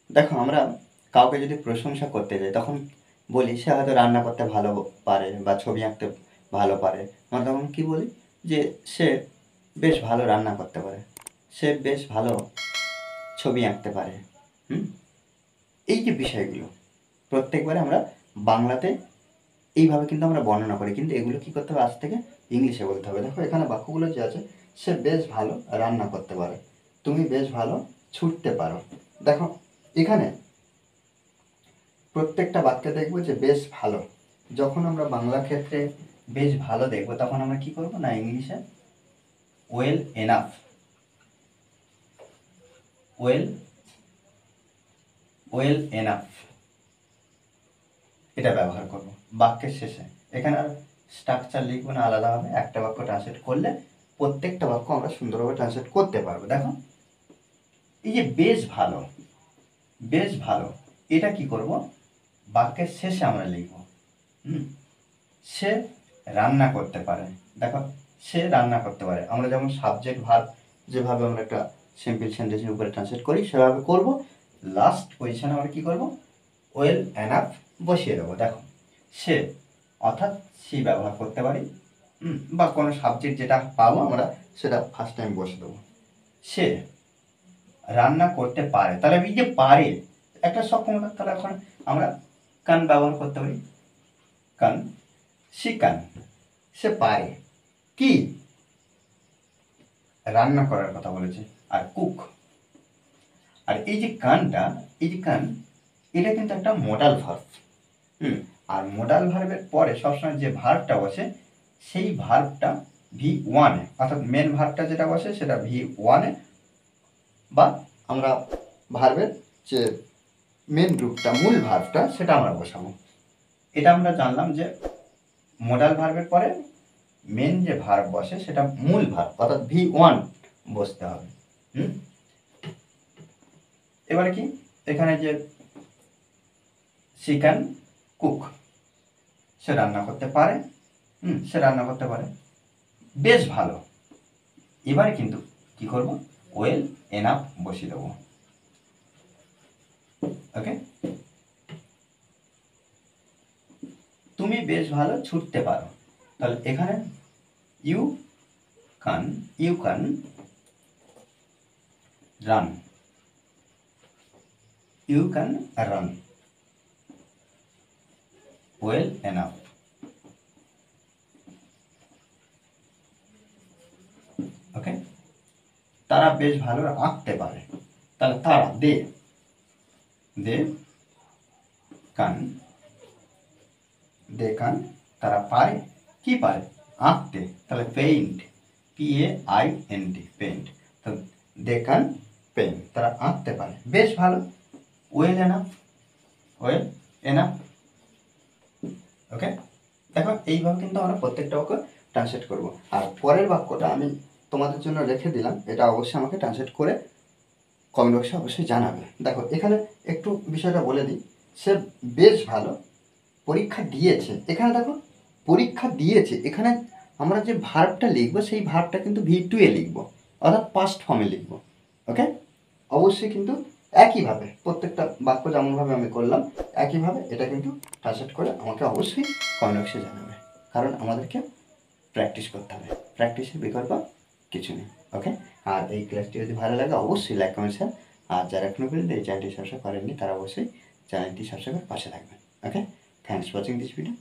দেখো আমরা কাউকে যদি প্রশংসা করতে যাই তখন বলি সে হয়তো রান্না করতে ভালো পারে বা ছবি আঁকতে ভালো পারে। আমরা তখন কী বলি যে সে বেশ ভালো রান্না করতে পারে, সে বেশ ভালো ছবি আঁকতে পারে। হুম এই যে বিষয়গুলো প্রত্যেকবারে আমরা বাংলাতে এইভাবে কিন্তু আমরা বর্ণনা করি, কিন্তু এগুলো কী করতে হবে আজ থেকে ইংলিশে বলতে হবে। দেখো এখানে বাক্যগুলো যে আছে, সে বেশ ভালো রান্না করতে পারে, তুমি বেশ ভালো ছুটতে পারো। দেখো এখানে প্রত্যেকটা বাক্যে দেখবো যে বেশ ভালো। যখন আমরা বাংলা ক্ষেত্রে বেশ ভালো দেখবো তখন আমরা কি করব না ইংলিশে well enough, well well enough এটা ব্যবহার করব বাক্যের শেষে। এখানে আর স্ট্রাকচার লিখবো না আলাদাভাবে, একটা বাক্য ট্রান্সলেট করলে প্রত্যেকটা বাক্য আমরা সুন্দরভাবে ট্রান্সলেট করতে পারবো। দেখো এই যে বেশ ভালো, বেশ ভালো এটা কি করব বাক্যের শেষে আমরা লিখব। সে রান্না করতে পারে। দেখো সে রান্না করতে পারে, আমরা যেমন সাবজেক্ট ভার্ব যেভাবে আমরা একটা সিম্পল সেন্টেন্সের উপরে ট্রান্সলেট করি সেভাবে করব। লাস্ট পজিশনে আমরা কী করব ওয়েল এনাফ বসিয়ে দেবো। দেখো সে অর্থাৎ সি ব্যবহার করতে পারি, বা কোনো সাবজেক্ট যেটা পাবো আমরা সেটা ফার্স্ট টাইম বসে দেবো। সে রান্না করতে পারে, তাহলে এই যে পারে একটা সক্ষমতা, তাহলে এখন আমরা কান ব্যবহার করতে পারি, কান সি কান, সে পারে কি রান্না করার কথা বলেছে, আর কুক। আর এই যে কানটা, এই যে কান এটা কিন্তু একটা মডাল ভার্ব। আর মডাল ভার্বের পরে সবসময় যে ভার্বটা বসে সেই ভার্বটা V1-এ, অর্থাৎ মেন ভার্বটা যেটা বসে সেটা V1-এ, বা আমরা ভার্বের যে মেন রূপটা মূল ভার্বটা সেটা আমরা বসাবো। এটা আমরা জানলাম যে মডাল ভার্বের পরে মেন যে ভার্ব বসে সেটা মূল ভার্ব অর্থাৎ V1 বসতে হবে। এবারে কি এখানে যে সি ক্যান কুক, সে রান্না করতে পারে, সে রান্না করতে পারে বেশ ভালো। এবারে কিন্তু কি করব ওয়েল এনাফ বসিয়ে দেবো। ওকে, তুমি বেশ ভালো ছুটতে পারো, তাহলে এখানে you can run, you can run well enough. Okay, তারা বেশ ভালো আঁকতে পারে, তাহলে তারা দে কান তারা পারে কি পারে আঁকতে, তাহলে পেইন্ট PAINT পেইন্ট, তো দে কান পেইন্ট তারা আঁকতে পারে বেশ ভালো ওয়েল এনাফ। ওকে, দেখো এইভাবে কিন্তু আমরা প্রত্যেকটা বাক্য ট্রান্সলেট করব। আর পরের বাক্যটা আমি তোমাদের জন্য রেখে দিলাম, এটা অবশ্যই আমাকে ট্রান্সলেট করে কমেন্ট বক্সে অবশ্যই জানাবে। দেখো এখানে একটু বিষয়টা বলে দিই, সে বেশ ভালো পরীক্ষা দিয়েছে। এখানে দেখো পরীক্ষা দিয়েছে, এখানে আমরা যে ভার্বটা লিখবো সেই ভার্বটা কিন্তু V2-এ লিখবো, অর্থাৎ পাস্ট ফর্মে লিখবো। ওকে, অবশ্যই কিন্তু একইভাবে প্রত্যেকটা বাক্য যেমনভাবে আমি করলাম একইভাবে এটা কিন্তু ট্রান্সলেট করে আমাকে অবশ্যই কমেন্ট বক্সে জানাবে, কারণ আমাদেরকে প্র্যাকটিস করতে হবে, প্র্যাকটিসের বিকল্প কিছু নেই। ওকে, আর এই ক্লাসটি যদি ভালো লাগে অবশ্যই লাইক কমেন্ট শেয়ার, আর যারা এখনো পর্যন্ত এই চ্যানেলটি সাবস্ক্রাইব করেননি তারা অবশ্যই চ্যানেলটি সাবস্ক্রাইব করে পাশে থাকবেন। Okay, thanks for watching this video.